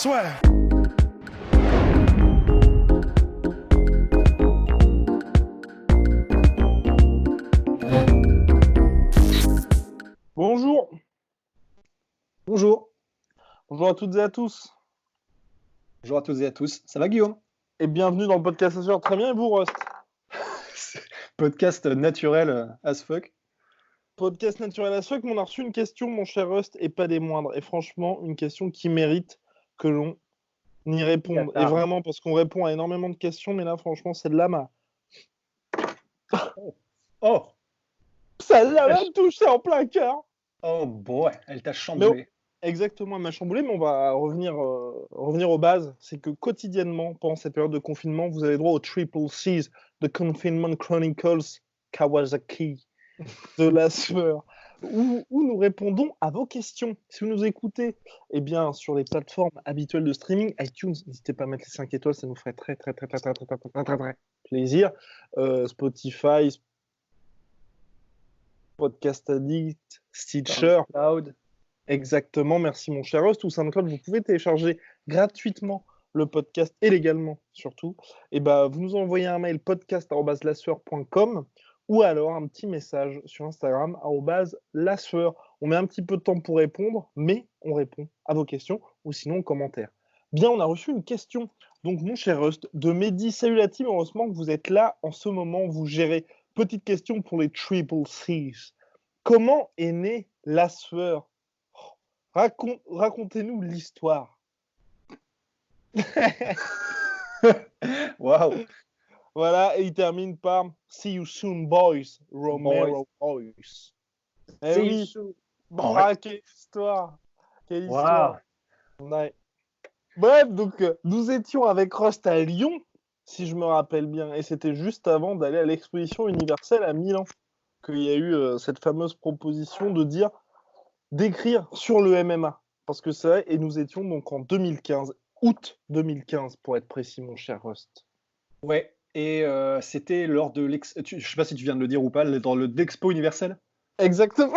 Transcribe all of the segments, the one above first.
swear. Bonjour. Bonjour. Bonjour à toutes et à tous. Bonjour à toutes et à tous. Ça va, Guillaume? Et bienvenue dans le podcast La Sueur. Très bien, et vous, Rust? Podcast naturel as fuck. Podcast naturel à soi, qu'on a reçu une question, mon cher Rust, et pas des moindres. Et franchement, une question qui mérite que l'on y réponde. Et vraiment, parce qu'on répond à énormément de questions, mais là, franchement, celle-là m'a... Oh! Celle-là m'a touché en plein cœur. Oh, boy, elle t'a chamboulé. Exactement, elle m'a chamboulé, mais on va revenir aux bases. C'est que quotidiennement, pendant cette période de confinement, vous avez droit aux Triple C's, The Confinement Chronicles Kawasaki, de La Sueur, où nous répondons à vos questions. Si vous nous écoutez, eh bien, sur les plateformes habituelles de streaming, iTunes, n'hésitez pas à mettre les 5 étoiles, ça nous ferait très plaisir. Spotify, Podcast Addict, Stitcher. SoundCloud. Exactement, merci mon cher host. Ou SoundCloud, vous pouvez télécharger gratuitement le podcast et légalement surtout. Et bah, vous nous envoyez un mail podcast@lasueur.com ou alors un petit message sur Instagram @lasueur. On met un petit peu de temps pour répondre, mais on répond à vos questions ou sinon en commentaire. Bien, on a reçu une question, donc mon cher host, de Mehdi. Salut la team, heureusement que vous êtes là en ce moment, vous gérez. Petite question pour les Triple C's. Comment est né La Sueur? Racontez-nous l'histoire. Waouh! Voilà, et il termine par See you soon, boys. Romero Boys. Eh oui. Ah, quelle histoire. Quelle histoire. Ouais. Bref, donc nous étions avec Rust à Lyon, si je me rappelle bien, et c'était juste avant d'aller à l'exposition universelle à Milan qu'il y a eu cette fameuse proposition d'écrire sur le MMA. Parce que c'est vrai, et nous étions donc en 2015, août 2015 pour être précis, mon cher Rust. Ouais, et c'était lors de je sais pas si tu viens de le dire ou pas, dans le d'Expo universel. Exactement.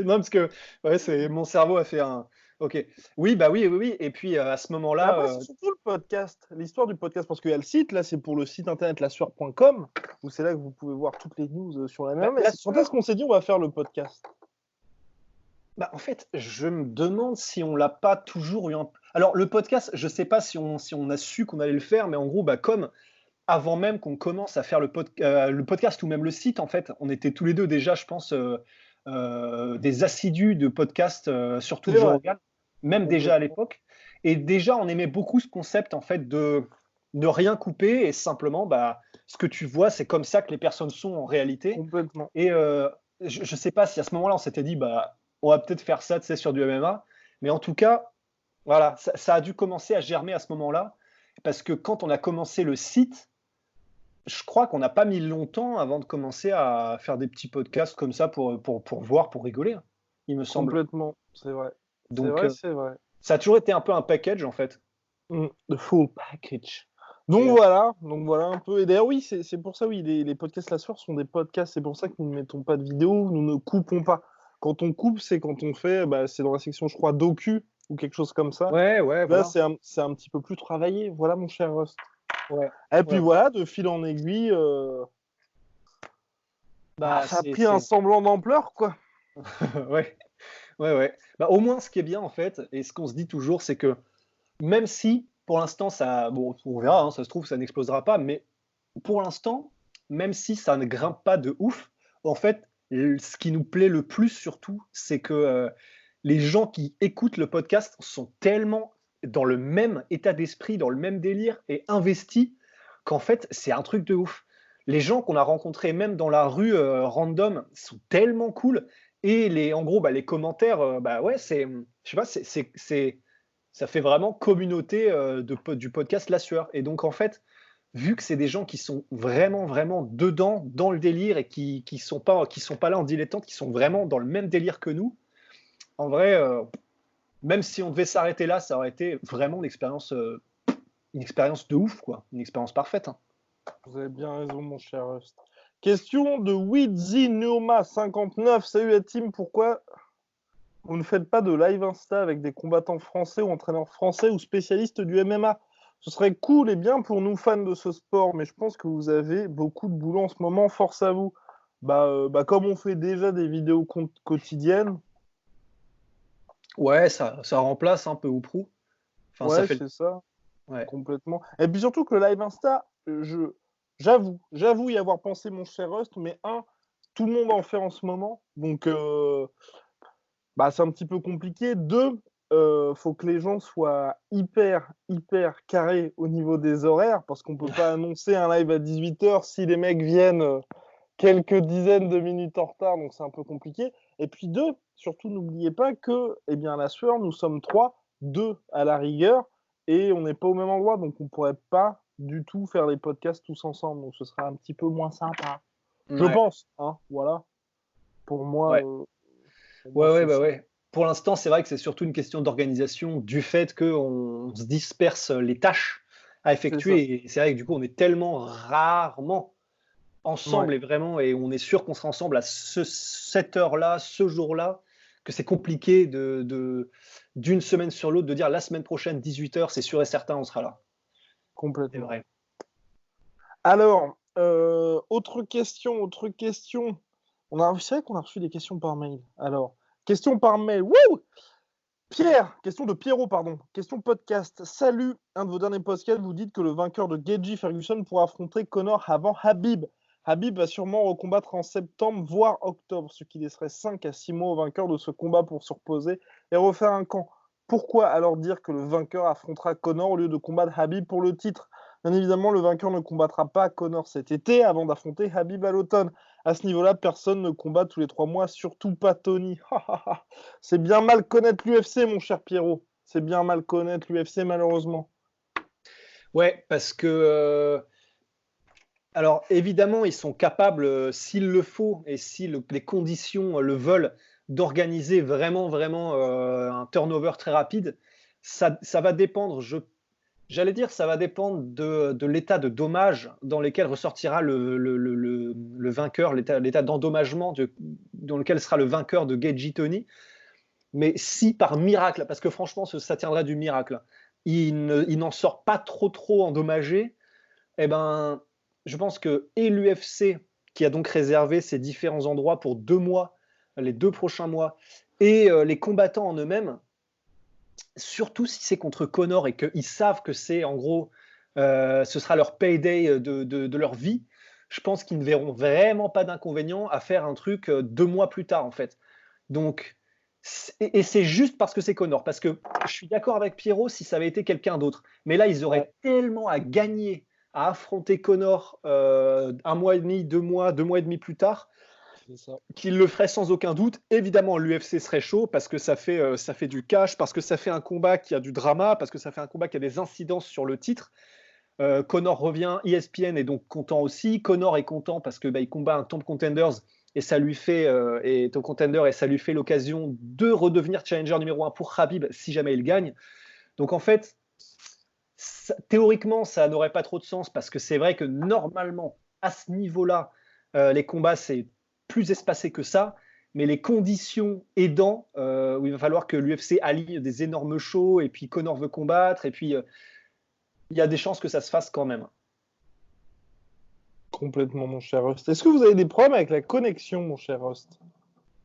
parce que ouais, c'est mon cerveau a fait un. Ok. Oui, bah oui. Et puis à ce moment-là. Après, c'est surtout le podcast, l'histoire du podcast, parce qu'il y a le site, là, c'est pour le site internet lasueur.com, où c'est là que vous pouvez voir toutes les news sur la MMA. Mais quand est-ce qu'on s'est dit on va faire le podcast? Bah, en fait, je me demande si on l'a pas toujours eu Alors, le podcast, je sais pas si on a su qu'on allait le faire, mais en gros, bah, comme avant même qu'on commence à faire le podcast ou même le site, en fait, on était tous les deux déjà, je pense, des assidus de podcast, surtout Joe Rogan, même déjà à l'époque. Et déjà, on aimait beaucoup ce concept, en fait, de ne rien couper et simplement, bah, ce que tu vois, c'est comme ça que les personnes sont en réalité. Complètement. Et je sais pas si à ce moment-là, on s'était dit, bah, on va peut-être faire ça, tu sais, sur du MMA. Mais en tout cas, voilà, ça a dû commencer à germer à ce moment-là. Parce que quand on a commencé le site, je crois qu'on n'a pas mis longtemps avant de commencer à faire des petits podcasts comme ça pour voir, pour rigoler, hein, il me semble. Complètement, c'est vrai. Donc, c'est vrai. ça a toujours été un peu un package, en fait. The full package. Donc voilà un peu. Et d'ailleurs, oui, c'est pour ça, oui, les podcasts La Sueur sont des podcasts. C'est pour ça que nous ne mettons pas de vidéo, nous ne coupons pas. Quand on coupe, c'est quand on fait, bah, c'est dans la section, je crois, docu ou quelque chose comme ça. Ouais, Là, voilà. c'est un petit peu plus travaillé. Voilà, mon cher Rust. Ouais. Et puis voilà, de fil en aiguille, ça a pris un semblant d'ampleur, quoi. Ouais. Bah, au moins, ce qui est bien, en fait, et ce qu'on se dit toujours, c'est que même si, pour l'instant, bon, on verra, hein, ça se trouve, ça n'explosera pas, mais pour l'instant, même si ça ne grimpe pas de ouf, en fait, ce qui nous plaît le plus surtout, c'est que les gens qui écoutent le podcast sont tellement dans le même état d'esprit, dans le même délire et investis qu'en fait, c'est un truc de ouf. Les gens qu'on a rencontrés, même dans la rue random, sont tellement cool. Et en gros, bah, les commentaires, bah ouais, je sais pas, ça fait vraiment communauté du podcast La Sueur. Et donc, en fait, vu que c'est des gens qui sont vraiment, vraiment dedans, dans le délire et qui sont pas là en dilettante, qui sont vraiment dans le même délire que nous, en vrai, même si on devait s'arrêter là, ça aurait été vraiment une expérience de ouf, quoi. Une expérience parfaite, hein. Vous avez bien raison, mon cher Rust. Question de Widzi Neoma 59. Salut la team, pourquoi Vous ne faites pas de live Insta avec des combattants français ou entraîneurs français ou spécialistes du MMA. Ce serait cool et bien pour nous fans de ce sport, mais je pense que vous avez beaucoup de boulot en ce moment. Force à vous. Comme on fait déjà des vidéos quotidiennes, Ouais, ça remplace un peu ou prou. Enfin, ça ouais, fait. c'est ça, Ouais. complètement. Et puis surtout que le live Insta, j'avoue y avoir pensé, mon cher Rust, mais tout le monde en fait en ce moment, donc c'est un petit peu compliqué. Deux, faut que les gens soient hyper carrés au niveau des horaires, parce qu'on peut pas annoncer un live à 18 h si les mecs viennent quelques dizaines de minutes en retard, donc c'est un peu compliqué. Et puis deux, surtout n'oubliez pas que, eh bien, la sueur, nous sommes trois, deux à la rigueur, et on n'est pas au même endroit, donc on pourrait pas du tout faire les podcasts tous ensemble, donc ce sera un petit peu moins sympa. Je Ouais. pense, hein, voilà. Pour moi, Ouais. c'est ça. Ouais. Pour l'instant, c'est vrai que c'est surtout une question d'organisation du fait qu'on se disperse les tâches à C'est ça. effectuer. Et c'est vrai que du coup, on est tellement rarement Ouais, ensemble et on est sûr qu'on sera ensemble à cette heure-là, ce jour-là, que c'est compliqué d'une semaine sur l'autre de dire la semaine prochaine, 18 h, c'est sûr et certain, on sera là. C'est complètement. vrai. Alors, autre question. C'est vrai qu'on a reçu des questions par mail. Alors, question par mail. Wouh! Question de Pierrot, pardon. Question podcast. Salut, un de vos derniers podcasts, vous dites que le vainqueur de Gaethje Ferguson pourra affronter Conor avant Habib. Habib va sûrement recombattre en septembre, voire octobre, ce qui laisserait 5 à 6 mois au vainqueur de ce combat pour se reposer et refaire un camp. Pourquoi alors dire que le vainqueur affrontera Conor au lieu de combattre Habib pour le titre? Bien évidemment, le vainqueur ne combattra pas Conor cet été avant d'affronter Habib à l'automne. À ce niveau-là, personne ne combat tous les 3 mois, surtout pas Tony. C'est bien mal connaître l'UFC, mon cher Pierrot. C'est bien mal connaître l'UFC, malheureusement. Ouais, parce que alors évidemment, ils sont capables, s'il le faut et si les conditions le veulent, d'organiser vraiment, un turnover très rapide. Ça va dépendre, j'allais dire, ça va dépendre de l'état de dommage dans lequel ressortira le vainqueur, l'état d'endommagement dans lequel sera le vainqueur de Gaethje Tony. Mais si par miracle, parce que franchement, ça tiendrait du miracle, il n'en sort pas trop endommagé, eh ben, je pense que et l'UFC, qui a donc réservé ces différents endroits pour 2 mois, les 2 prochains mois, et les combattants en eux-mêmes, surtout si c'est contre Conor et qu'ils savent que c'est en gros, ce sera leur payday de leur vie, je pense qu'ils ne verront vraiment pas d'inconvénient à faire un truc 2 mois plus tard en fait. Donc, et c'est juste parce que c'est Conor. Parce que je suis d'accord avec Pierrot si ça avait été quelqu'un d'autre. Mais là, ils Ouais, auraient tellement à gagner à affronter Conor un mois et demi, 2 mois, 2 mois et demi plus tard, c'est ça. qu'ils le feraient sans aucun doute. Évidemment, l'UFC serait chaud parce que ça fait du cash, parce que ça fait un combat qui a du drama, parce que ça fait un combat qui a des incidences sur le titre. Conor revient, ESPN est donc content aussi. Conor est content parce que il combat un Top Contenders et ça lui fait Top Contender et ça lui fait l'occasion de redevenir challenger numéro 1 pour Khabib si jamais il gagne. Donc en fait, théoriquement, ça n'aurait pas trop de sens parce que c'est vrai que normalement, à ce niveau-là, les combats c'est plus espacé que ça. Mais les conditions aidant, où il va falloir que l'UFC allie des énormes shows et puis Conor veut combattre et puis il y a des chances que ça se fasse quand même. Complètement, mon cher Rust. Est-ce que vous avez des problèmes avec la connexion, mon cher Rust?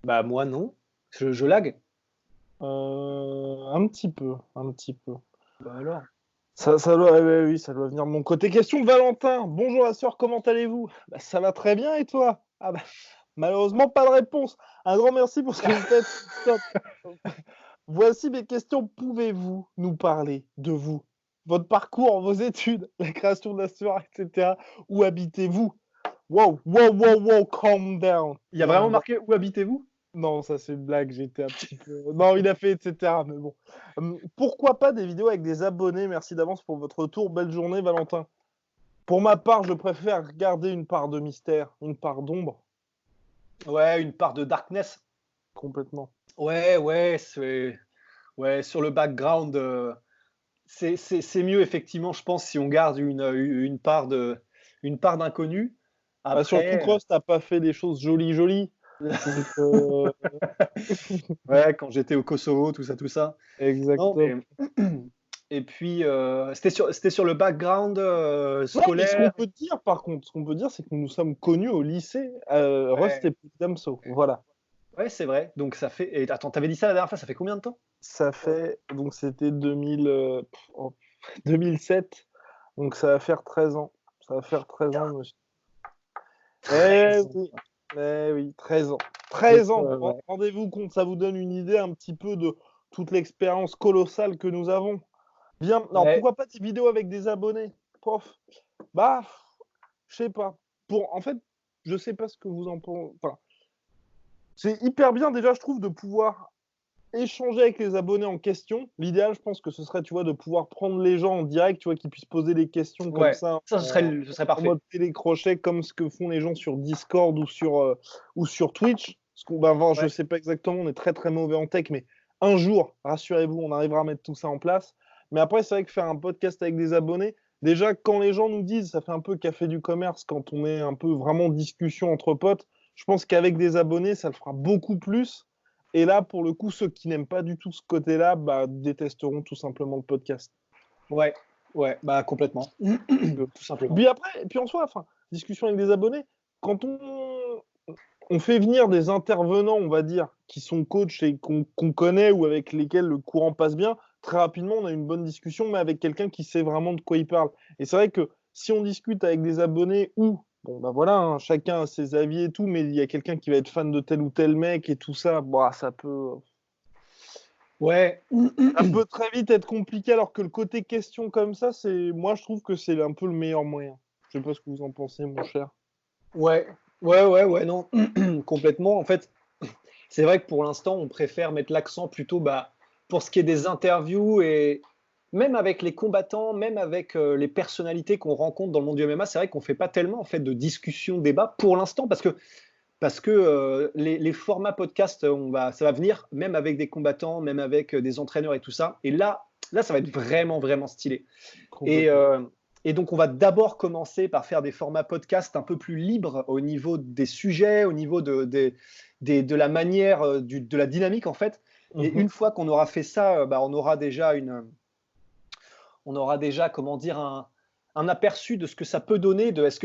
Bah moi non, je lag. Un petit peu, un petit peu. Bah alors. Ça doit, ouais, oui, ça doit venir de mon côté. Question de Valentin. Bonjour la sœur, comment allez-vous? Ça va très bien et toi? Malheureusement, pas de réponse. Un grand merci pour ce que vous faites. Top. Voici mes questions. Pouvez-vous nous parler de vous, votre parcours, vos études, la création de la sœur, etc. Où habitez-vous? Wow, calm down. Il y a Young vraiment boy. marqué où habitez-vous? Non, ça c'est une blague, j'étais un petit peu. Non, il a fait, etc. Mais bon. Pourquoi pas des vidéos avec des abonnés? Merci d'avance pour votre retour. Belle journée, Valentin. Pour ma part, je préfère garder une part de mystère, une part d'ombre, Ouais, une part de darkness. complètement. Ouais, sur le background, c'est mieux effectivement, je pense, si on garde une part d'inconnu. Surtout Après, Cross, t'as pas fait des choses jolies. Donc, Ouais, quand j'étais au Kosovo, tout ça, tout ça. Non, exactement. mais et puis, c'était sur le background, Ouais, mais ce qu'on scolaire? peut dire, par contre, ce qu'on peut dire, c'est que nous nous sommes connus au lycée, Rust Ouais. et Pete Damso. Voilà. Ouais, c'est vrai. Donc ça fait et attends, tu dit ça la dernière fois, ça fait combien de temps? Ça fait, donc c'était 2007, donc ça va faire 13 ans. Ça va faire 13 ans, monsieur. Eh 13 ans. oui, eh oui, 13 ans. Donc 13 ans, ouais. rendez-vous compte, ça vous donne une idée un petit peu de toute l'expérience colossale que nous avons. Bien, alors Ouais, pourquoi pas des vidéos avec des abonnés? Pof. Bah, je sais pas. En fait, je sais pas ce que vous en pensez. Enfin, c'est hyper bien déjà, je trouve, de pouvoir échanger avec les abonnés en question. L'idéal, je pense que ce serait, tu vois, de pouvoir prendre les gens en direct, tu vois, qu'ils puissent poser des questions comme ouais, ça ça ce serait en mode parfait. télécrochet, comme ce que font les gens sur Discord ou sur Twitch. Parce qu'on va voir, je Ouais, sais pas exactement, on est très très mauvais en tech, mais un jour, rassurez-vous, on arrivera à mettre tout ça en place. Mais après, c'est vrai que faire un podcast avec des abonnés, déjà, quand les gens nous disent, ça fait un peu café du commerce, quand on est un peu vraiment discussion entre potes, je pense qu'avec des abonnés, ça le fera beaucoup plus. Et là, pour le coup, ceux qui n'aiment pas du tout ce côté-là, bah, détesteront tout simplement le podcast. ouais, ouais, bah complètement. Euh, Tout simplement. Puis après, et puis en soi, enfin, discussion avec des abonnés, quand on fait venir des intervenants, on va dire, qui sont coachs et qu'on connaît ou avec lesquels le courant passe bien, très rapidement, on a une bonne discussion, mais avec quelqu'un qui sait vraiment de quoi il parle. Et c'est vrai que si on discute avec des abonnés ou, bon, bah voilà, hein, chacun a ses avis et tout, mais il y a quelqu'un qui va être fan de tel ou tel mec et tout ça, bah, Ouais, ça peut très vite être compliqué, alors que le côté question comme ça, moi, je trouve que c'est un peu le meilleur moyen. Je sais pas ce que vous en pensez, mon cher. ouais, ouais, non, complètement. En fait, c'est vrai que pour l'instant, on préfère mettre l'accent plutôt bah, pour ce qui est des interviews et même avec les combattants, même avec les personnalités qu'on rencontre dans le monde du MMA, c'est vrai qu'on fait pas tellement en fait de discussions, débats pour l'instant parce que les formats podcast, ça va venir même avec des combattants, même avec des entraîneurs et tout ça. Et là, ça va être vraiment, vraiment stylé. Et, Complètement. euh, et donc, on va d'abord commencer par faire des formats podcast un peu plus libres au niveau des sujets, au niveau de la manière, de la dynamique en fait. Et Mhm. une fois qu'on aura fait ça, bah, on aura déjà, comment dire, un aperçu de ce que ça peut donner, de est-ce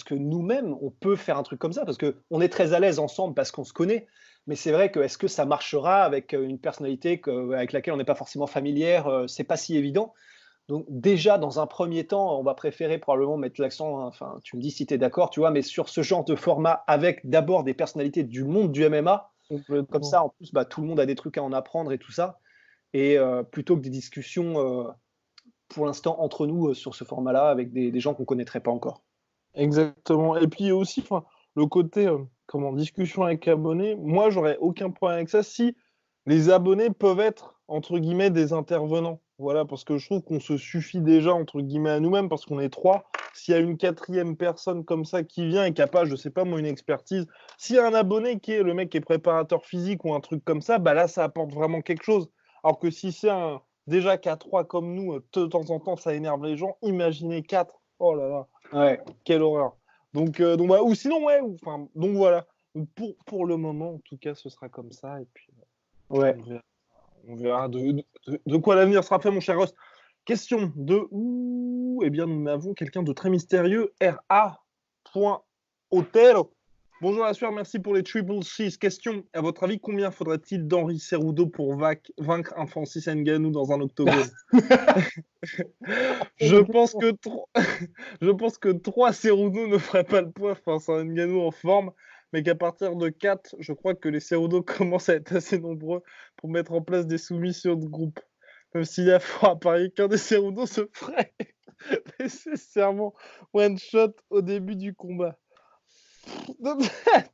que nous-mêmes, on peut faire un truc comme ça? Parce qu'on est très à l'aise ensemble parce qu'on se connaît, mais c'est vrai que est-ce que ça marchera avec une personnalité avec laquelle on n'est pas forcément familière? C'est pas si évident. Donc déjà, dans un premier temps, on va préférer probablement mettre l'accent, hein, enfin, tu me dis si tu es d'accord, tu vois, mais sur ce genre de format avec d'abord des personnalités du monde du MMA. Comme Complètement. ça, en plus, bah, tout le monde a des trucs à en apprendre et tout ça. Et plutôt que des discussions, pour l'instant, entre nous sur ce format-là, avec des gens qu'on ne connaîtrait pas encore. Exactement. Et puis aussi, enfin, le côté, comment, discussion avec abonnés, moi, j'aurais aucun problème avec ça si les abonnés peuvent être, entre guillemets, des intervenants. Voilà, parce que je trouve qu'on se suffit déjà, entre guillemets, à nous-mêmes, parce qu'on est trois. S'il y a une quatrième personne comme ça qui vient et qui n'a pas, je sais pas moi, une expertise, s'il y a un abonné qui est le mec qui est préparateur physique ou un truc comme ça, bah là, ça apporte vraiment quelque chose. Alors que si c'est déjà qu'à trois comme nous, de temps en temps, ça énerve les gens, imaginez quatre. Oh là là. Ouais, Quelle horreur. Donc voilà. Ou sinon, ouais, enfin, donc voilà. Donc pour le moment, en tout cas, ce sera comme ça. Et puis, ouais. on verra, on verra de quoi l'avenir sera fait, mon cher Ross. Question de où? Eh bien, nous avons quelqu'un de très mystérieux. RA.Hotel. Bonjour la sueur, merci pour les triple six. Question, à votre avis, combien faudrait-il d'Henri Cerudo pour vaincre un Francis Ngannou dans un octogone? Je pense que je pense que 3 Cerudo ne ferait pas le poids face à un Ngannou en forme, mais qu'à partir de 4, je crois que les Cerudo commencent à être assez nombreux pour mettre en place des soumissions de groupe. Même s'il y a fort à parier qu'un des Cerudo se ferait nécessairement one shot au début du combat.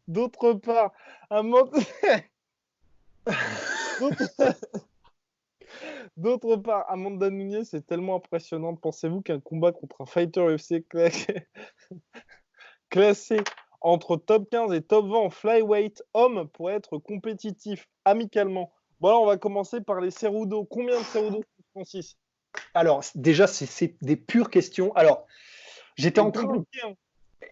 D'autre part, un mode... D'autre D'autre part, Amanda Nunes est tellement impressionnante. Pensez-vous qu'un combat contre un fighter UFC classé entre top 15 et top 20 en flyweight homme pourrait être compétitif amicalement? Bon, alors on va commencer par les Cerudo. Combien de Cerudo, Francis? Alors, déjà, c'est des pures questions. Alors, j'étais C'est en train. compliqué, hein.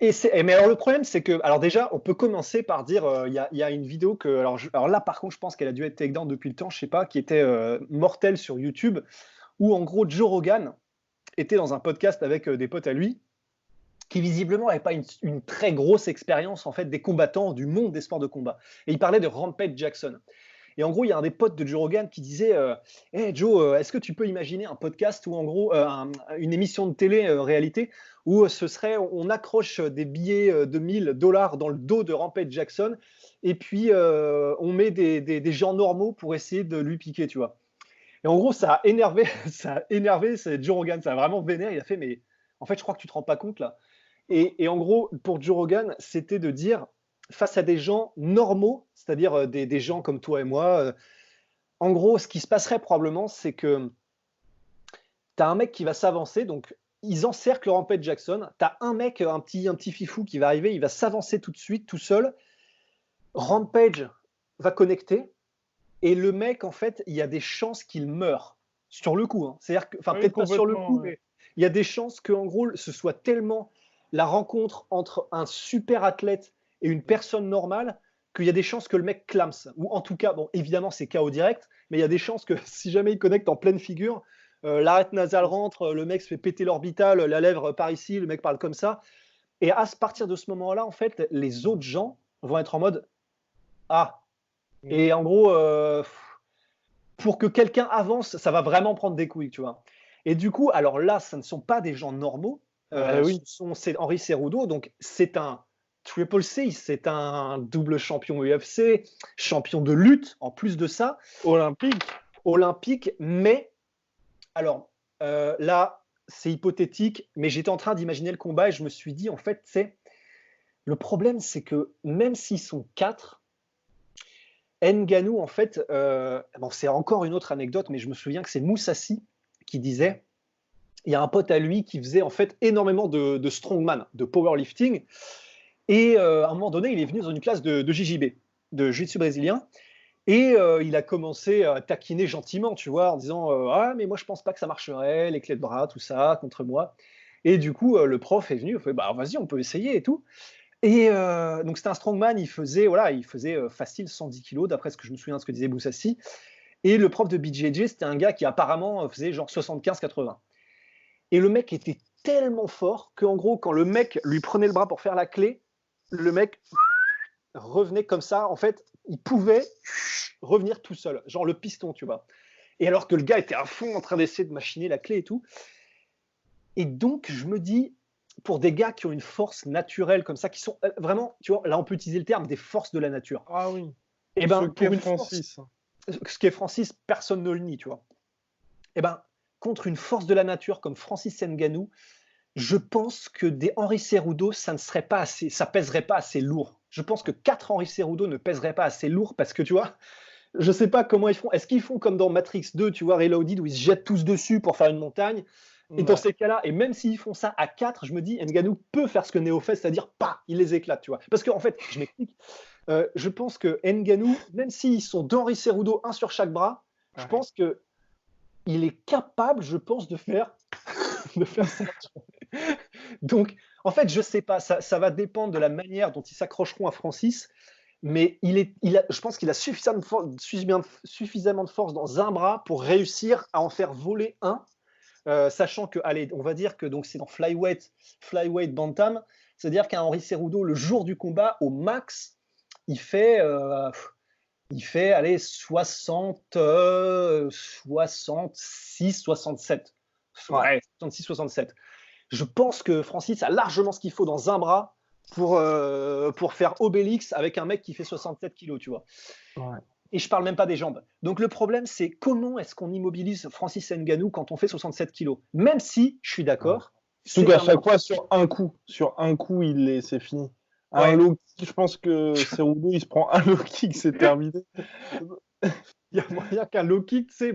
Mais alors le problème, c'est que, alors déjà, on peut commencer par dire, il y a une vidéo que, alors là, par contre, je pense qu'elle a dû être takedown depuis le temps, je sais pas, qui était mortelle sur YouTube, où en gros Joe Rogan était dans un podcast avec des potes à lui, qui visiblement n'avaient pas une très grosse expérience en fait des combattants du monde des sports de combat. Et il parlait de Rampage Jackson. Et en gros, il y a un des potes de Joe Rogan qui disait Hey Joe, est-ce que tu peux imaginer un podcast ou en gros une émission de télé-réalité où ce serait, on accroche des billets de $1000 dans le dos de Rampage Jackson et puis on met des gens normaux pour essayer de lui piquer, tu vois. Et en gros, ça a énervé, c'est Joe Rogan, ça a vraiment vénère. Il a fait, mais en fait, je crois que tu te rends pas compte là. Et en gros, pour Joe Rogan, c'était de dire, face à des gens normaux, c'est-à-dire des gens comme toi et moi, en gros, ce qui se passerait probablement, c'est que tu as un mec qui va s'avancer, donc ils encerclent Rampage Jackson, tu as un mec, un petit fifou qui va arriver, il va s'avancer tout de suite, tout seul, Rampage va connecter, et le mec, en fait, il y a des chances qu'il meure sur le coup. Hein. C'est-à-dire que, enfin, Oui, peut-être pas sur le coup, ouais. mais il y a des chances qu'en gros, ce soit tellement la rencontre entre un super athlète et une personne normale qu'il y a des chances que le mec clams. Ou en tout cas, bon, évidemment, c'est KO direct, mais il y a des chances que si jamais il connecte en pleine figure, l'arête nasale rentre, le mec se fait péter l'orbital, la lèvre par ici, le mec parle comme ça. Et à partir de ce moment-là, en fait, les autres gens vont être en mode Ah. Et en gros, pour que quelqu'un avance, ça va vraiment prendre des couilles, tu vois. Et du coup, alors là, ce ne sont pas des gens normaux. Oui. C'est Henri Cerudo, donc c'est un Triple C, c'est un double champion UFC, champion de lutte, en plus de ça, Olympique. olympique, mais alors là, c'est hypothétique, mais j'étais en train d'imaginer le combat et je me suis dit, en fait, le problème, c'est que même s'ils sont quatre, Ngannou, en fait, bon, c'est encore une autre anecdote, mais je me souviens que c'est Moussassi qui disait, il y a un pote à lui qui faisait en fait énormément de strongman, de powerlifting, et à un moment donné, il est venu dans une classe de JJB, de jiu-jitsu brésilien, et il a commencé à taquiner gentiment, tu vois, en disant ah mais moi je pense pas que ça marcherait, les clés de bras, tout ça contre moi. Et du coup, le prof est venu, il fait bah vas-y, on peut essayer et tout. Et donc c'était un strongman, il faisait facile 110 kilos, d'après ce que je me souviens de ce que disait Boussassi. Et le prof de BJJ, c'était un gars qui apparemment faisait genre 75-80. Et le mec était tellement fort qu'en gros, quand le mec lui prenait le bras pour faire la clé, le mec revenait comme ça. En fait, il pouvait revenir tout seul, genre le piston, tu vois. Et alors que le gars était à fond en train d'essayer de machiner la clé et tout. Et donc, je me dis, pour des gars qui ont une force naturelle comme ça, qui sont vraiment, tu vois, là on peut utiliser le terme des forces de la nature. Ah oui. Et ben, Ce pour qu'est une Francis. force, ce qui est Francis, personne ne le nie, tu vois. Et ben, contre une force de la nature comme Francis Ngannou, je pense que des Henri Cerudo, ça ne serait pas assez, ça pèserait pas assez lourd. Je pense que 4 Henri Cerudo ne pèseraient pas assez lourd parce que tu vois, je sais pas comment ils font. Est-ce qu'ils font comme dans Matrix 2, tu vois, Reloaded, où ils se jettent tous dessus pour faire une montagne? Et dans ces cas-là, et même s'ils font ça à 4, je me dis, Ngannou peut faire ce que Neo fait, c'est-à-dire, pas, il les éclate, tu vois. Parce qu'en fait, je m'explique, je pense que Ngannou, même s'ils sont d'Henri Cerudo, un sur chaque bras, je pense que il est capable, je pense, de faire ça. Donc, en fait, je sais pas, ça va dépendre de la manière dont ils s'accrocheront à Francis, mais je pense qu'il a suffisamment de force dans un bras pour réussir à en faire voler un, sachant que, allez, on va dire que donc c'est dans flyweight bantam, c'est-à-dire qu'un Henri Cerudo, le jour du combat, au max, il fait, allez, 66, 67. Ouais, 66, 67. Je pense que Francis a largement ce qu'il faut dans un bras pour faire Obélix avec un mec qui fait 67 kilos, tu vois. Ouais. Et je parle même pas des jambes. Donc le problème, c'est comment est-ce qu'on immobilise Francis Ngannou quand on fait 67 kilos? Même si, je suis d'accord. Surtout qu'à chaque fois, sur un coup, c'est fini. Un low kick, je pense que Cerudo, il se prend un low kick, c'est terminé. Il y a moyen qu'un low kick, tu sais,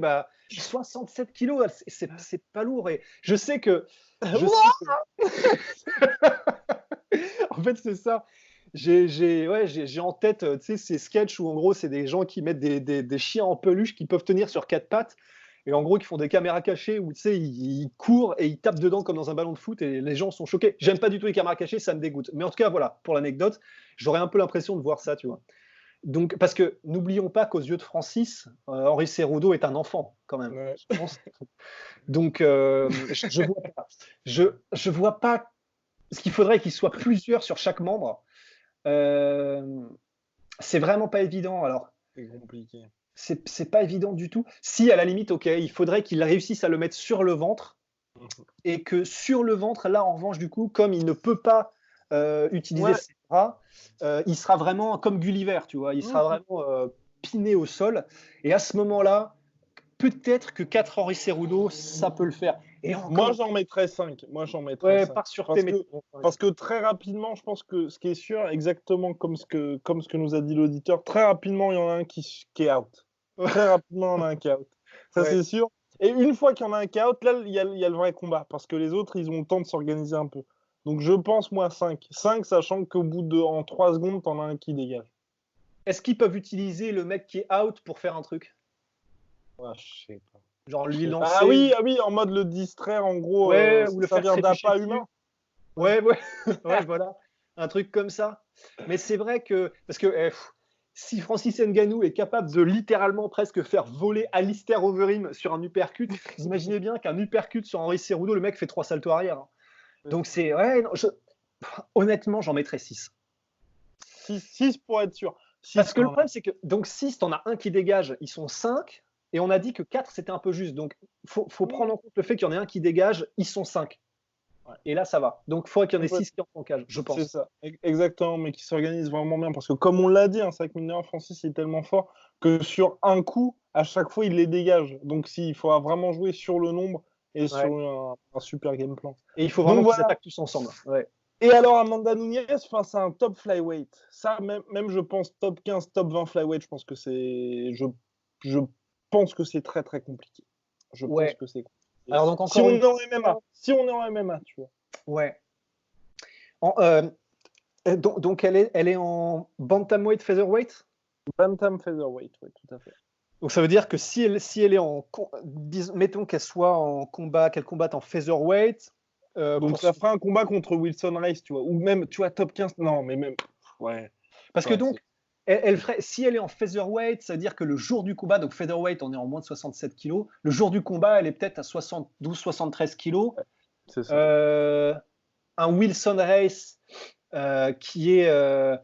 67 kilos, c'est pas lourd. Et je sais que. En fait, c'est ça. J'ai en tête, tu sais, ces sketchs où en gros, c'est des gens qui mettent des chiens en peluche qui peuvent tenir sur 4 pattes. et en gros, qui font des caméras cachées où, tu sais, ils courent et ils tapent dedans comme dans un ballon de foot et les gens sont choqués. J'aime pas du tout les caméras cachées, ça me dégoûte. Mais en tout cas, voilà, pour l'anecdote, j'aurais un peu l'impression de voir ça, tu vois. Donc, parce que n'oublions pas qu'aux yeux de Francis, Henri Cerudo est un enfant, quand même, Ouais. je pense. Donc, je vois pas ce qu'il faudrait qu'il soit plusieurs sur chaque membre. Euh, c'est vraiment pas évident. Alors, C'est compliqué. c'est pas évident du tout. Si, à la limite, ok, il faudrait qu'il réussisse à le mettre sur le ventre et que sur le ventre, là, en revanche, du coup, comme il ne peut pas utiliser Ouais. ses bras, il sera vraiment comme Gulliver, tu vois. Il sera vraiment piné au sol. Et à ce moment-là, peut-être que 4 Henri Cerudo, ça peut le faire. Et Moi, encore, j'en mettrais 5. Moi, j'en mettrais ouais, 5. par sûreté, mais Parce que très rapidement, je pense que ce qui est sûr, exactement comme ce que nous a dit l'auditeur, très rapidement, il y en a un qui est out. Très rapidement, il y en a un qui est out. Ça, ouais. c'est sûr. Et une fois qu'il y en a un qui est out, là, il y a le vrai combat. Parce que les autres, ils ont le temps de s'organiser un peu. Donc, je pense, moi, 5. 5, sachant qu'au bout en 3 secondes, t'en as un qui dégage. Est-ce qu'ils peuvent utiliser le mec qui est out pour faire un truc? Ouais, je sais pas. Genre lui Ah lancer, oui, ah oui, en mode le distraire, en gros, ouais, ou le ça faire vient trébucher d'appât dessus. humain. Ouais, ouais, ouais, voilà, un truc comme ça. Mais c'est vrai que, parce que si Francis Ngannou est capable de littéralement presque faire voler Alistair Overeem sur un uppercut, vous imaginez bien qu'un uppercut sur Henri Cerudo, le mec fait 3 saltos arrière, hein. Donc c'est, ouais, non, honnêtement, j'en mettrais 6. 6 pour être sûr. 6 Parce que le quand même. problème, c'est que, donc 6, t'en as un qui dégage, ils sont 5, et on a dit que 4, c'était un peu juste. Donc, faut prendre en compte le fait qu'il y en ait un qui dégage, ils sont 5. Ouais. Et là, ça va. Donc, il faudrait qu'il y en ait Ouais. 6 qui en font cage, je C'est pense. ça, exactement, mais qui s'organise vraiment bien. Parce que comme on l'a dit, hein, c'est vrai que mine de rien, Francis il est tellement fort que sur un coup, à chaque fois, il les dégage. Donc il faudra vraiment jouer sur le nombre et Ouais. sur un super game plan. Et il faut Donc vraiment qu'ils voilà. attaquent tous ensemble. Ouais. Et alors Amanda Nunes face à un top flyweight. Ça, même je pense top 15, top 20 flyweight, je pense que je pense que c'est très très compliqué. Je pense Ouais. que c'est compliqué. Alors, donc, Si encore on une est en MMA, fois, si on est en MMA, tu vois. ouais. En, donc elle est en bantamweight, featherweight. Bantam featherweight, oui, tout à fait. Donc, ça veut dire que si elle est mettons qu'elle soit en combat, qu'elle combatte en featherweight, Donc ça fera un combat contre Wilson Race, tu vois. Ou même, tu vois, top 15. Non, mais même. Ouais. parce que Ouais, donc, elle ferait, si elle est en featherweight, ça veut dire que le jour du combat, donc featherweight, on est en moins de 67 kilos, le jour du combat, elle est peut-être à 72-73 kilos. c'est ça. Un Wilson Race qui est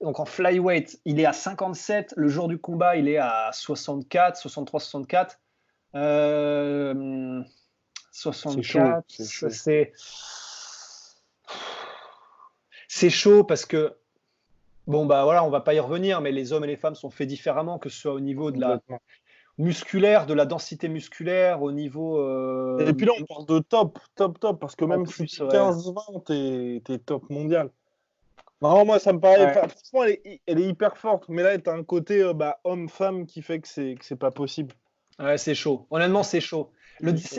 donc en flyweight, il est à 57. Le jour du combat, il est à 64, 63, 64. Euh, C'est chaud. 64, C'est chaud. c'est chaud parce que bon bah voilà, on va pas y revenir, mais les hommes et les femmes sont faits différemment, que ce soit au niveau de la Complètement. musculaire, de la densité musculaire, au niveau Et puis là, on parle de top, top, top. Parce que en même si plus, t'es ouais. 15-20, t'es top mondial. Non, moi, ça me paraît. Ouais. Franchement, elle est hyper forte. Mais là, t'as un côté homme-femme qui fait que c'est pas possible. Ouais, c'est chaud. Honnêtement, c'est chaud.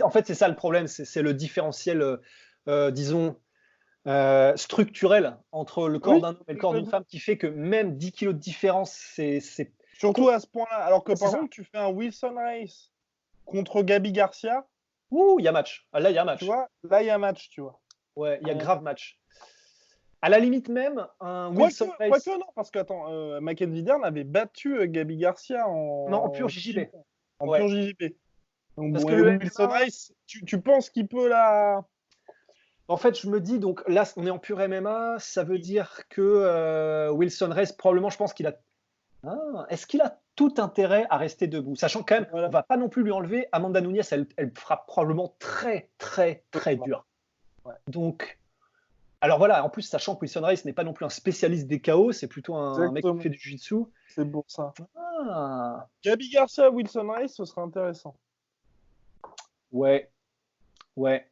En fait, c'est ça le problème, c'est le différentiel, disons, structurel entre le corps Oui, d'un homme et le corps d'une complètement. femme qui fait que même 10 kilos de différence, c'est... Surtout à ce point-là. Alors que C'est par ça. contre, tu fais un Wilson Race contre Gabi Garcia, Ouh, il y a match. Ah, là, il y a tu match. vois, là, il y a match, tu vois. Ouais, il y a grave match. À la limite même, un Quoique, Wilson Race, quoique non, parce que attends, Mackenzie Dern avait battu Gabi Garcia non, en pur JJB. en pur Ouais. JJP. Donc Parce bon, que et le Wilson MMA, Rice, tu penses qu'il peut la. en fait, je me dis, donc là, on est en pur MMA, ça veut dire que Wilson Race, probablement, je pense qu'il a... Ah, est-ce qu'il a tout intérêt à rester debout? Sachant quand même, on Voilà. va pas non plus lui enlever. Amanda Nunes, elle frappe probablement très, très, très dur. Ouais. Donc, alors voilà, en plus, sachant que Wilson Rice n'est pas non plus un spécialiste des KO, c'est plutôt un mec qui Exactement. fait du jiu-jitsu. C'est pour ça. Ah, Gabi Garcia, Wilson Rice, ce serait intéressant. ouais, ouais,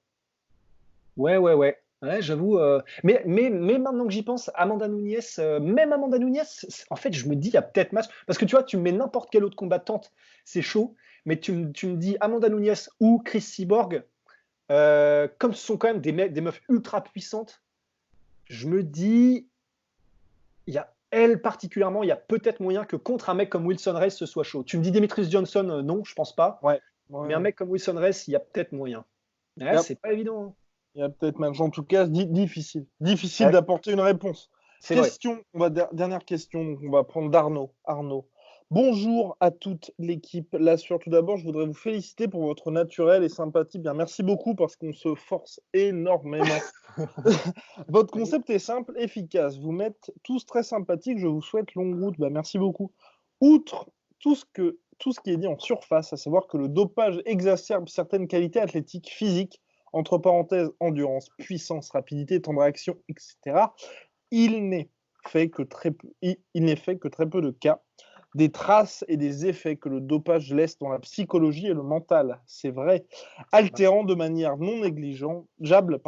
ouais. Ouais, j'avoue. Mais maintenant que j'y pense, Amanda Nunes, même Amanda Nunes, en fait, je me dis, il y a peut-être match. Parce que tu vois, tu me mets n'importe quelle autre combattante, c'est chaud. Mais tu me dis Amanda Nunes ou Chris Cyborg, comme ce sont quand même des meufs ultra puissantes, je me dis, il y a elle particulièrement, il y a peut-être moyen que contre un mec comme Wilson Race, ce soit chaud. Tu me dis Demetrius Johnson, non, je pense pas. Ouais. Mais un Ouais. mec comme Wilson Reyes, il y a peut-être moyen. Ouais, Yep. c'est pas évident, hein. Il y a peut-être même, en tout cas, difficile. Difficile Ouais, d'apporter une réponse. c'est vrai. Dernière question, donc on va prendre d'Arnaud. Arnaud. Bonjour à toute l'équipe La Sueur. Tout d'abord, je voudrais vous féliciter pour votre naturel et sympathie. Bien, merci beaucoup parce qu'on se force énormément. Votre concept est simple, efficace. Vous m'êtes tous très sympathiques. Je vous souhaite longue route. Bah, merci beaucoup. Outre tout ce qui est dit en surface, à savoir que le dopage exacerbe certaines qualités athlétiques, physiques, entre parenthèses, endurance, puissance, rapidité, temps de réaction, etc. Il n'est fait que très peu, il n'est fait que très peu de cas des traces et des effets que le dopage laisse dans la psychologie et le mental. C'est vrai, altérant de manière non négligeable,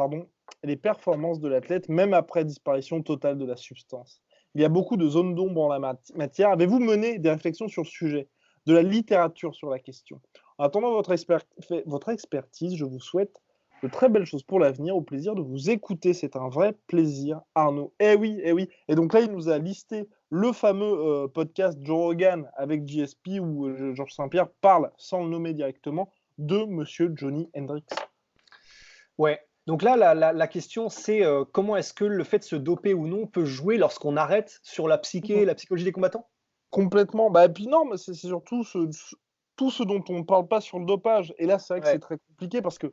les performances de l'athlète, même après disparition totale de la substance. Il y a beaucoup de zones d'ombre en la matière. Avez-vous mené des réflexions sur le sujet, de la littérature sur la question? En attendant votre expertise, je vous souhaite de très belles choses pour l'avenir. Au plaisir de vous écouter. C'est un vrai plaisir, Arnaud. Eh oui, eh oui. Et donc là, il nous a listé le fameux podcast Joe Rogan avec GSP où Georges Saint-Pierre parle, sans le nommer directement, de Monsieur Johnny Hendrix. Ouais. Donc là, la question, c'est comment est-ce que le fait de se doper ou non peut jouer lorsqu'on arrête sur la psyché, la psychologie des combattants? Complètement. Bah, et puis non, mais c'est surtout tout ce dont on ne parle pas sur le dopage. Et là, c'est vrai que c'est Ouais, très compliqué parce que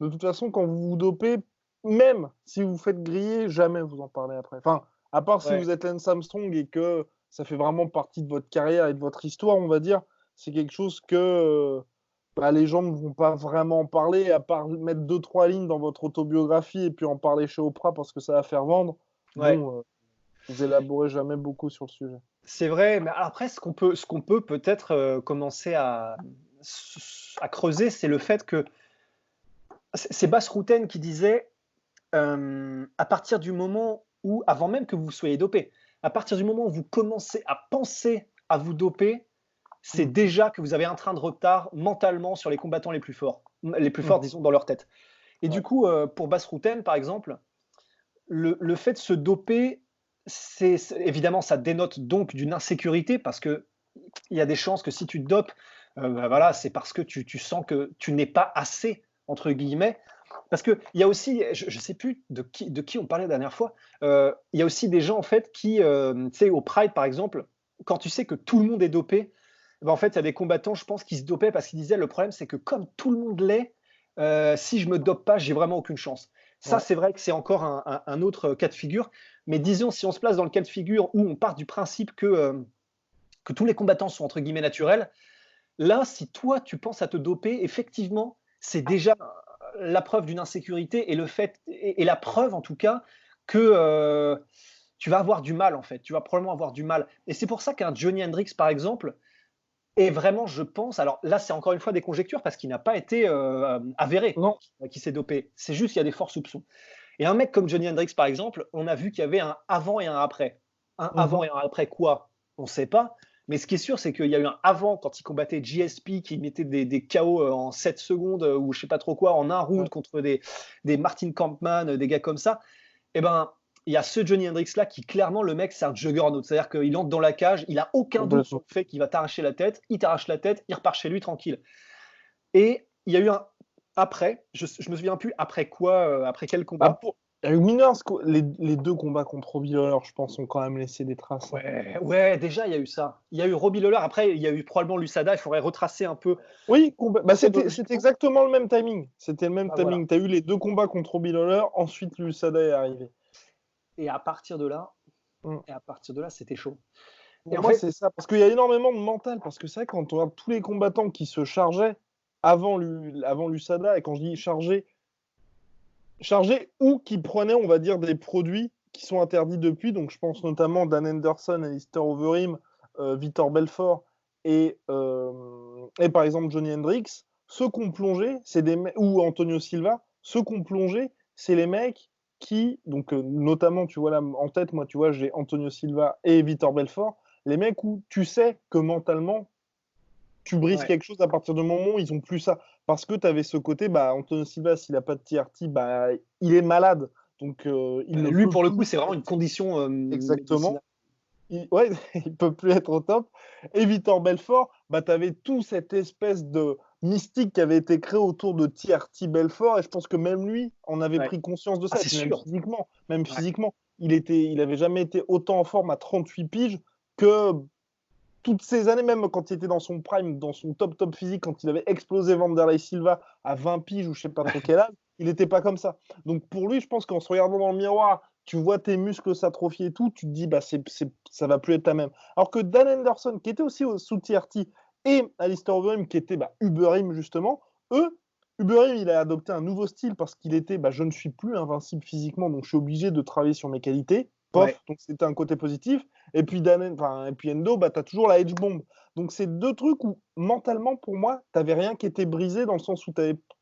de toute façon, quand vous vous dopez, même si vous faites griller, jamais vous en parlez après. Enfin, à part si ouais, vous êtes Lance Armstrong et que ça fait vraiment partie de votre carrière et de votre histoire, on va dire, c'est quelque chose que bah, les gens ne vont pas vraiment en parler, à part mettre deux, trois lignes dans votre autobiographie et puis en parler chez Oprah parce que ça va faire vendre. ouais. Bon, vous élaborez jamais beaucoup sur le sujet. C'est vrai, mais après, ce qu'on peut peut-être commencer à creuser, c'est le fait que c'est Bas Rutten qui disait à partir du moment où, avant même que vous soyez dopé, à partir du moment où vous commencez à penser à vous doper, c'est Mmh. déjà que vous avez un train de retard mentalement sur les combattants les plus forts, Mmh. disons, dans leur tête. Et du Ouais. coup, pour Bas Rutten, par exemple, le fait de se doper, évidemment, ça dénote donc d'une insécurité parce que il y a des chances que si tu te dopes, bah, voilà, c'est parce que tu sens que tu n'es pas assez, entre guillemets. Parce qu'il y a aussi, je ne sais plus de qui on parlait la dernière fois, il y a aussi des gens en fait qui, tu sais, au Pride par exemple, quand tu sais que tout le monde est dopé, ben, en fait, il y a des combattants, je pense, qui se dopaient parce qu'ils disaient le problème, c'est que comme tout le monde l'est, si je me dope pas, j'ai vraiment aucune chance. Ça, Ouais. c'est vrai que c'est encore un autre cas de figure. Mais disons, si on se place dans le cas de figure où on part du principe que tous les combattants sont entre guillemets naturels, là, si toi, tu penses à te doper, effectivement, c'est déjà la preuve d'une insécurité et le fait et la preuve en tout cas que tu vas avoir du mal en fait. Tu vas probablement avoir du mal. Et c'est pour ça qu'un Johnny Hendrix, par exemple, est vraiment, je pense, alors là, c'est encore une fois des conjectures parce qu'il n'a pas été avéré Non. qu'il s'est dopé. C'est juste qu'il y a des forts soupçons. Et un mec comme Johnny Hendrix, par exemple, on a vu qu'il y avait un avant et un après. Un Mmh. avant et un après quoi? On ne sait pas. Mais ce qui est sûr, c'est qu'il y a eu un avant quand il combattait GSP qui mettait des KO en 7 secondes ou je sais pas trop quoi, en un round Ouais. contre des Martin Kampmann, des gars comme ça. Eh ben, il y a ce Johnny Hendrix là qui clairement le mec c'est un juggernaut, c'est-à-dire qu'il entre dans la cage, il a aucun doute sur Complètement. le fait qu'il va t'arracher la tête, il t'arrache la tête, il repart chez lui tranquille. Et il y a eu un après, je me souviens plus après quoi, après quel Bah, combat. il y a eu Mineurs, les deux combats contre Robbie Lawler, je pense, ont quand même laissé des traces, hein. Ouais, ouais, déjà il y a eu ça. Il y a eu Robbie Lawler, après il y a eu probablement l'USADA, il faudrait retracer un peu Oui, bah, c'était chronologiquement. exactement le même timing. C'était le même Bah voilà. timing. Tu as eu les deux combats contre Robbie Lawler, ensuite l'USADA est arrivé. Et à partir de là, Mm. c'était chaud. Et Pour en moi, fait, c'est ça. Parce qu'il y a énormément de mental. Parce que c'est vrai, quand on regarde tous les combattants qui se chargeaient avant l'USADA, et quand je dis chargés ou qui prenaient, on va dire, des produits qui sont interdits depuis. Donc, je pense notamment Dan Henderson, Alistair Overeem, Vitor Belfort et par exemple Johnny Hendrix. Ceux qui ont plongé, ou Antonio Silva, ceux qui ont plongé, c'est les mecs qui, donc notamment, tu vois là en tête, moi, tu vois, j'ai Antonio Silva et Vitor Belfort, les mecs où tu sais que mentalement, tu brises ouais. quelque chose à partir du moment où ils ont plus ça. Parce que tu avais ce côté, bah, Antonio Silva, s'il n'a pas de TRT, bah, il est malade. Donc, il ne Lui peut pour le coup, plus c'est vraiment une être condition exactement. médicinale. Ouais, il peut plus être au top. Et Victor Belfort, bah, tu avais tout cette espèce mystique qui avait été créé autour de TRT Belfort, et je pense que même lui en avait Ouais. pris conscience de Ah, ça. Et c'est puis sûr. même Ouais. physiquement, il avait jamais été autant en forme à 38 piges que toutes ces années, même quand il était dans son prime, dans son top physique, quand il avait explosé Vanderlei Silva à 20 piges ou je sais pas trop quel âge, il n'était pas comme ça. Donc pour lui, je pense qu'en se regardant dans le miroir, tu vois tes muscles s'atrophier et tout, tu te dis, bah, ça va plus être la même. Alors que Dan Henderson, qui était aussi sous TRT, et Alistair Overeem, qui était Uberim justement, eux, Uberim, il a adopté un nouveau style parce qu'il était, je ne suis plus invincible physiquement, donc je suis obligé de travailler sur mes qualités. Ouais. Pof, donc c'était un côté positif. Et puis, Endo, tu as toujours la H-bomb. Donc, c'est deux trucs où, mentalement, pour moi, tu n'avais rien qui était brisé dans le sens où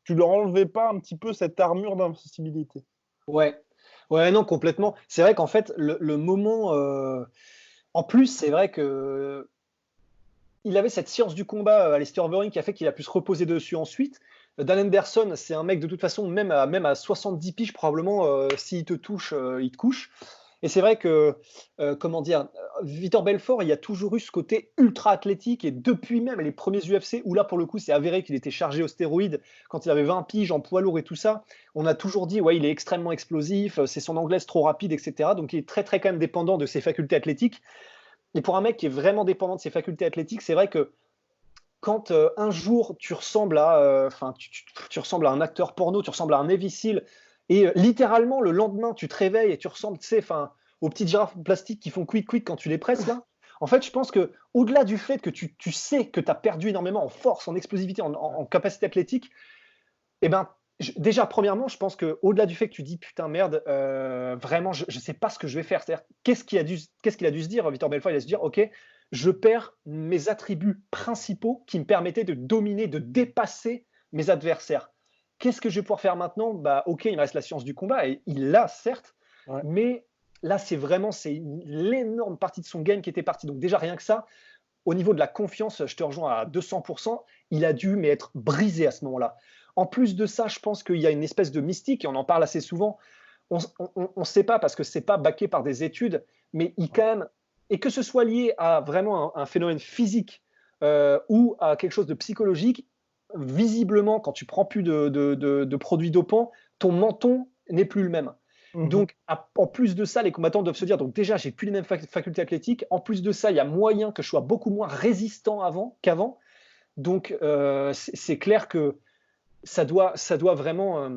tu leur enlevais pas un petit peu cette armure d'invincibilité. Ouais. Ouais, non, complètement. C'est vrai qu'en fait, le moment. En plus, c'est vrai que il avait cette science du combat, Alistair Overeem, qui a fait qu'il a pu se reposer dessus ensuite. Dan Henderson, c'est un mec de toute façon, même à 70 piges, probablement, s'il te touche, il te couche. Et c'est vrai que, comment dire, Vitor Belfort, il y a toujours eu ce côté ultra athlétique, et depuis même les premiers UFC, où là, pour le coup, c'est avéré qu'il était chargé aux stéroïdes quand il avait 20 piges en poids lourd et tout ça, on a toujours dit, ouais, il est extrêmement explosif, c'est son anglaise trop rapide, etc. Donc il est très, très quand même dépendant de ses facultés athlétiques. Et pour un mec qui est vraiment dépendant de ses facultés athlétiques, c'est vrai que quand un jour tu ressembles à, tu ressembles à un acteur porno, tu ressembles à un Navy Seal, et littéralement le lendemain tu te réveilles et tu ressembles, tu sais, aux petites girafes plastiques qui font quick quick quand tu les presses là. En fait, je pense que au-delà du fait que tu sais que tu as perdu énormément en force, en explosivité, en capacité athlétique, eh ben, déjà, premièrement, je pense qu'au-delà du fait que tu dis putain, merde, vraiment, je ne sais pas ce que je vais faire. C'est-à-dire, qu'est-ce qu'il a dû se dire, Vitor Belfort? Il a dû se dire, ok, je perds mes attributs principaux qui me permettaient de dominer, de dépasser mes adversaires. Qu'est-ce que je vais pouvoir faire maintenant? Bah, ok, il me reste la science du combat, et il l'a, certes, Ouais. mais là, c'est l'énorme partie de son game qui était partie. Donc, déjà, rien que ça, au niveau de la confiance, je te rejoins à 200%, il a dû mais être brisé à ce moment-là. En plus de ça, je pense qu'il y a une espèce de mystique, et on en parle assez souvent. On ne sait pas parce que c'est pas baqué par des études, mais il quand même, et que ce soit lié à vraiment un phénomène physique ou à quelque chose de psychologique, visiblement, quand tu prends plus de produits dopants, ton menton n'est plus le même. Mhm. Donc, en plus de ça, les combattants doivent se dire, donc déjà, j'ai plus les mêmes facultés athlétiques. En plus de ça, il y a moyen que je sois beaucoup moins résistant qu'avant. Donc, c'est clair que ça doit vraiment.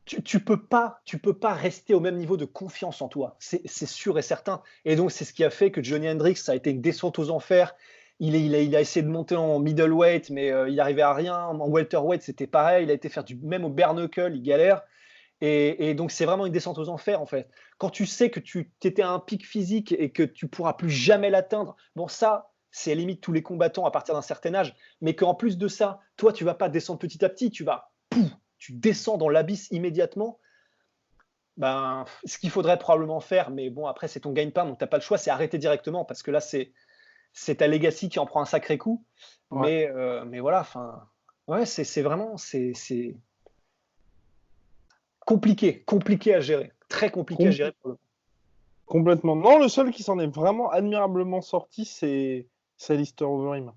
Tu peux pas rester au même niveau de confiance en toi. C'est sûr et certain. Et donc, c'est ce qui a fait que Johnny Hendricks, ça a été une descente aux enfers. Il a essayé de monter en middleweight, mais il n'arrivait à rien. En welterweight, c'était pareil. Il a été faire même au bare knuckle, il galère. Et donc, c'est vraiment une descente aux enfers, en fait. Quand tu sais que tu étais à un pic physique et que tu pourras plus jamais l'atteindre, bon, ça, c'est à la limite tous les combattants à partir d'un certain âge. Mais qu'en plus de ça, toi, tu vas pas descendre petit à petit, tu descends dans l'abysse immédiatement. Ben, ce qu'il faudrait probablement faire, mais bon, après, c'est ton gagne-pain, donc tu n'as pas le choix, c'est arrêter directement, parce que là, c'est ta legacy qui en prend un sacré coup. Ouais. Mais voilà, enfin, ouais, c'est vraiment, c'est compliqué à gérer, très compliqué à Com- gérer pour le coup. Complètement. Non, le seul qui s'en est vraiment admirablement sorti, c'est Alistair Overeem.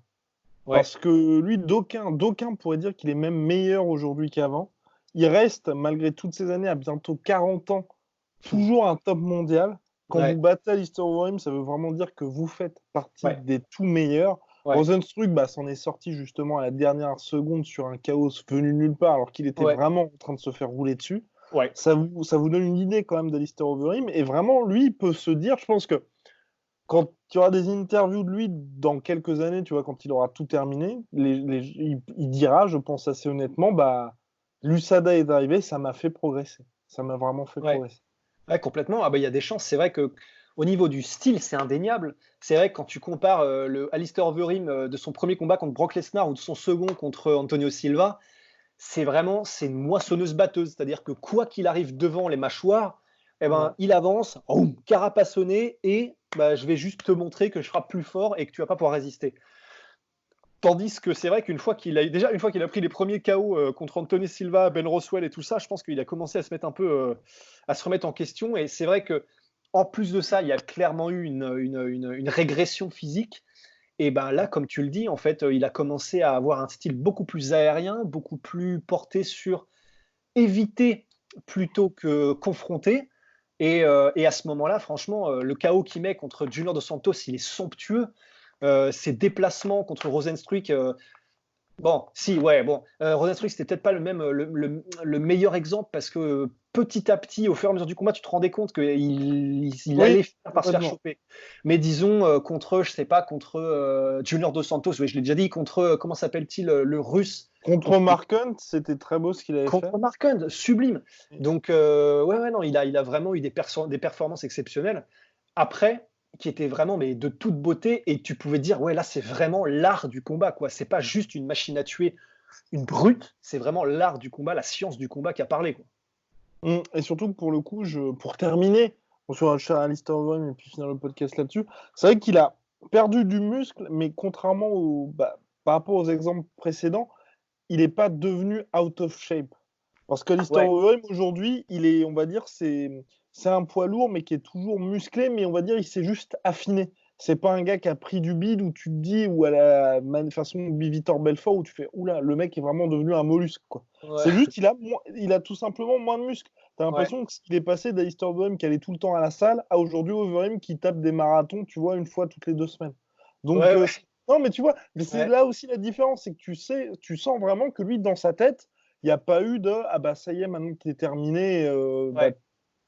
Ouais, Parce que lui, d'aucuns pourraient dire qu'il est même meilleur aujourd'hui qu'avant. Il reste, malgré toutes ces années, à bientôt 40 ans, toujours un top mondial. Quand vous ouais, battez Alistair Overeem, ça veut vraiment dire que vous faites partie ouais, des tout meilleurs. ouais, Rozenstruik s'en est sorti justement à la dernière seconde sur un chaos venu de nulle part, alors qu'il était ouais, vraiment en train de se faire rouler dessus. ouais, Ça vous donne une idée quand même d'Alistair Overeem. Et vraiment, lui, il peut se dire, je pense que quand il y aura des interviews de lui dans quelques années, tu vois, quand il aura tout terminé, il dira, je pense assez honnêtement, l'USADA est arrivé, ça m'a fait progresser. Ça m'a vraiment fait ouais. progresser. Ouais, complètement. Ah bah, il y a des chances. C'est vrai que au niveau du style, c'est indéniable. C'est vrai que quand tu compares le Alistair Overeem de son premier combat contre Brock Lesnar ou de son second contre Antonio Silva, c'est une moissonneuse-batteuse. C'est-à-dire que quoi qu'il arrive devant les mâchoires, eh Ouais. ben, il avance, boum, carapassonné, et bah, je vais juste te montrer que je frappe plus fort et que tu vas pas pouvoir résister. Tandis que c'est vrai une fois qu'il a pris les premiers KO contre Anthony Silva, Ben Roswell et tout ça, je pense qu'il a commencé à se mettre un peu à se remettre en question. Et c'est vrai que en plus de ça, il y a clairement eu une régression physique. Et ben là, comme tu le dis, en fait, il a commencé à avoir un style beaucoup plus aérien, beaucoup plus porté sur éviter plutôt que confronter. Et à ce moment-là, franchement, le KO qu'il met contre Junior Dos Santos, il est somptueux. Ses déplacements contre Rozenstruik, bon, si, ouais, bon, Rozenstruik, c'était peut-être pas le meilleur exemple parce que petit à petit, au fur et à mesure du combat, tu te rendais compte qu'il Oui, allait finir par se faire complètement. choper. Mais disons, contre, je sais pas, contre Junior Dos Santos, oui, je l'ai déjà dit, contre, comment s'appelle-t-il, le russe, Contre contre Mark Hunt, c'était très beau ce qu'il avait fait. contre Mark Hunt, sublime. Donc, ouais, ouais, non, il a vraiment eu des performances exceptionnelles. Après, qui étaient vraiment mais de toute beauté, et tu pouvais dire, ouais, là, c'est vraiment l'art du combat, quoi. C'est pas juste une machine à tuer, une brute, c'est vraiment l'art du combat, la science du combat qui a parlé, quoi. Et surtout que pour le coup, pour terminer sur cher Alistair Overeem et puis finir le podcast là-dessus, c'est vrai qu'il a perdu du muscle, mais contrairement par rapport aux exemples précédents, il n'est pas devenu out of shape. Parce qu'Alistair Ouais, Overeem aujourd'hui, il est, on va dire, c'est un poids lourd, mais qui est toujours musclé, mais on va dire, il s'est juste affiné. C'est pas un gars qui a pris du bide où tu te dis, ou à la façon Vitor Belfort, où tu fais, oula, le mec est vraiment devenu un mollusque, quoi. ouais, C'est juste, il a tout simplement moins de muscles. T'as ouais, l'impression qu'il est passé d'Alistair Overeem qui allait tout le temps à la salle à aujourd'hui Overeem qui tape des marathons, tu vois, une fois toutes les 2 semaines. Donc, ouais, ouais, non, mais tu vois, mais c'est ouais, là aussi la différence, c'est que tu sens vraiment que lui, dans sa tête, il n'y a pas eu de ah bah ça y est, maintenant que tu es terminé, bah, ouais.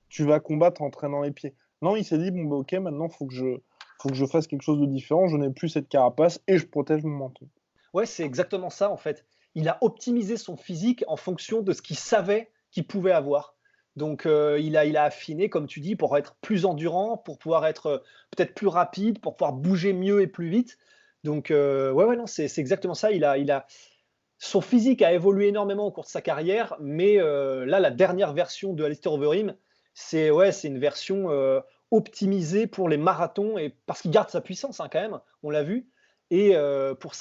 tu vas combattre en traînant les pieds. Non, il s'est dit bon bah ok, maintenant faut que je fasse quelque chose de différent, je n'ai plus cette carapace et je protège mon menton. Ouais, c'est exactement ça, en fait. Il a optimisé son physique en fonction de ce qu'il savait qu'il pouvait avoir. Donc, il a affiné, comme tu dis, pour être plus endurant, pour pouvoir être peut-être plus rapide, pour pouvoir bouger mieux et plus vite. Donc, ouais, ouais, non, c'est exactement ça. Son physique a évolué énormément au cours de sa carrière, mais là, la dernière version de Alistair Overeem, c'est ouais, c'est une version optimisée pour les marathons et parce qu'il garde sa puissance hein, quand même, on l'a vu, et pour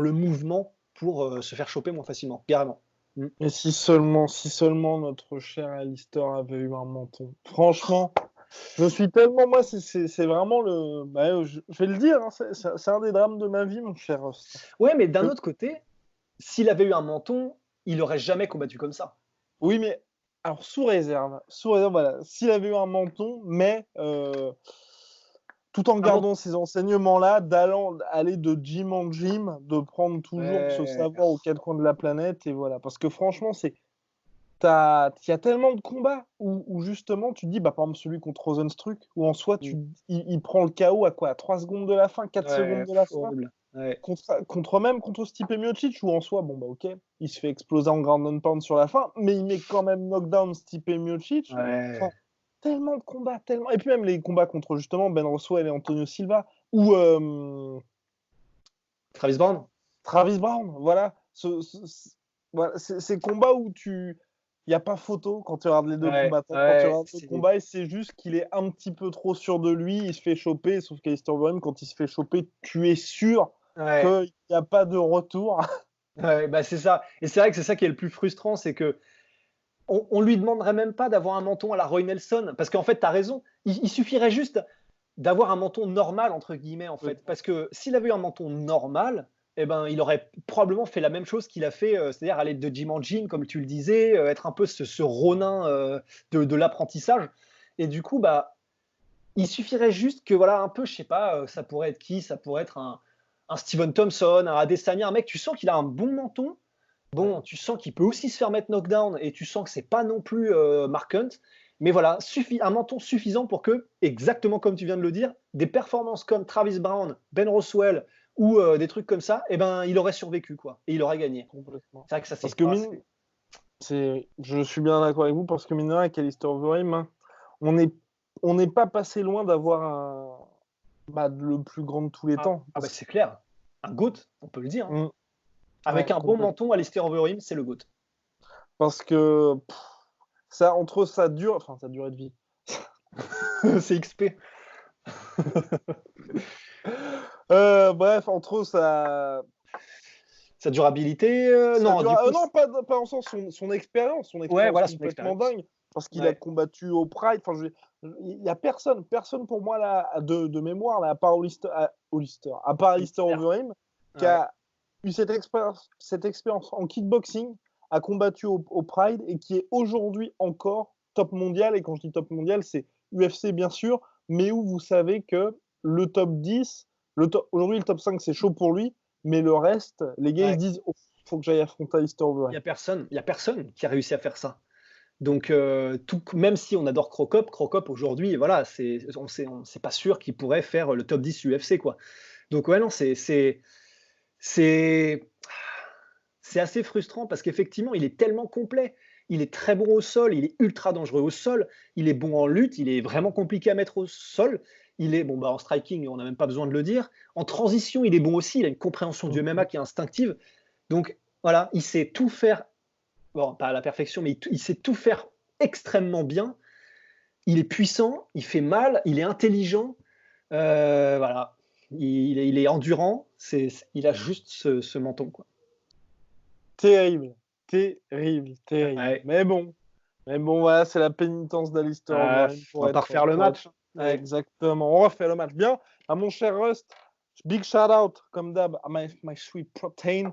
le mouvement, pour se faire choper moins facilement, carrément. Mm. Et si seulement notre cher Alistair avait eu un menton. Franchement, je suis tellement moi, c'est vraiment le, bah, je vais le dire, hein, c'est un des drames de ma vie, mon cher Rust. Ouais, mais d'un autre côté, s'il avait eu un menton, il aurait jamais combattu comme ça. Oui, mais alors sous réserve, voilà, s'il avait eu un menton, mais tout en Un menton. gardant ces enseignements-là, aller de gym en gym, de prendre toujours ce Ouais. savoir aux quatre coins de la planète, et voilà. Parce que franchement, il y a tellement de combats où justement tu te dis, bah, par exemple celui contre Rozenstruik, où en soi, Mm. il prend le KO à quoi? À 3 secondes de la fin, 4 Ouais, secondes de la fin? horrible. Ouais. Contre Stipe Miocic, où en soi, bon bah ok, il se fait exploser en ground and pound sur la fin, mais il met quand même knockdown Stipe Miocic. Ouais. Enfin, tellement de combats, tellement. Et puis même les combats contre justement Ben Roswell et Antonio Silva, ou Travis Brown? Travis Brown, voilà. Voilà, ces combats où il n'y a pas photo quand tu regardes les deux Ouais, combattants, quand tu ouais, regardes le combat, et c'est juste qu'il est un petit peu trop sûr de lui, il se fait choper, sauf qu'Alistair Overeem, quand il se fait choper, tu es sûr ouais. qu'il n'y a pas de retour. Ouais, bah, c'est ça. Et c'est vrai que c'est ça qui est le plus frustrant, c'est que on lui demanderait même pas d'avoir un menton à la Roy Nelson, parce qu'en fait, tu as raison. Il suffirait juste d'avoir un menton normal entre guillemets en fait, parce que s'il avait eu un menton normal, eh ben, il aurait probablement fait la même chose qu'il a fait, c'est-à-dire aller de gym en gym, comme tu le disais, être un peu ce Ronin de l'apprentissage. Et du coup, bah, il suffirait juste que, voilà, un peu, je sais pas, ça pourrait être qui? Ça pourrait être un Steven Thompson, un Adesanya, un mec, tu sens qu'il a un bon menton. Ouais. Bon, tu sens qu'il peut aussi se faire mettre knockdown et tu sens que c'est pas non plus Mark Hunt. Mais voilà, un menton suffisant pour que, exactement comme tu viens de le dire, des performances comme Travis Brown, Ben Roswell ou des trucs comme ça, eh ben, il aurait survécu, quoi. Et il aurait gagné. Complètement. C'est vrai que ça, Parce c'est que pas. je suis bien d'accord avec vous, parce que mine de rien, avec Alistair Overeem, hein, on n'est on n'est pas passé loin d'avoir le plus grand de tous les Ah, temps. ah bah, c'est clair. Un GOAT, on peut le dire, hein. Mm, Avec ouais, un bon menton, Alistair Overeem, c'est le GOAT. parce que ça, entre sa durée de vie. C'est XP. Bref, entre sa, Sa durabilité, non, du coup, non, pas en sens son expérience. Son ouais, expérience voilà son complètement expérience. dingue. parce qu'il a combattu au Pride. Enfin, il n'y a personne pour moi là, de mémoire, là, à part Alistair Overeem, qui a eu cette expérience en kickboxing, a combattu au Pride et qui est aujourd'hui encore top mondial. Et quand je dis top mondial, c'est UFC bien sûr, mais où vous savez que le top 10, aujourd'hui le top 5 c'est chaud pour lui, mais le reste, les gars ils se disent faut que j'aille affronter Alistair Overeem. Il y a personne qui a réussi à faire ça. Donc, même si on adore Crocop aujourd'hui, voilà, c'est pas sûr qu'il pourrait faire le top 10 UFC, quoi. Donc, ouais, non, c'est assez frustrant parce qu'effectivement, il est tellement complet. Il est très bon au sol, il est ultra dangereux au sol, il est bon en lutte, il est vraiment compliqué à mettre au sol. Il est bon, en striking, on n'a même pas besoin de le dire. En transition, il est bon aussi, il a une compréhension du MMA qui est instinctive. Donc, voilà, il sait tout faire. Bon, pas à la perfection, mais il sait tout faire extrêmement bien. Il est puissant, il fait mal, il est intelligent. Voilà, il est endurant. Il a juste ce menton, quoi. Terrible. Ouais. Mais bon, voilà, c'est la pénitence d'Alistair Overeem. On va pas refaire le match. Exactement, on refait le match. Bien, à mon cher Rust, big shout out, comme d'hab, à my sweet protein.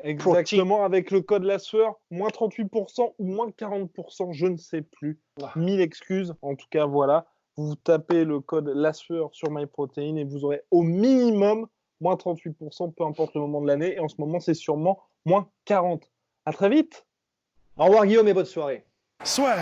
Exactement, avec le code la sueur, moins 38% ou moins 40%, je ne sais plus. 1000 excuses, en tout cas, voilà. Vous tapez le code la sueur sur MyProtein et vous aurez au minimum moins 38%, peu importe le moment de l'année. Et en ce moment, c'est sûrement moins 40%. À très vite. Au revoir Guillaume et bonne soirée. Soit.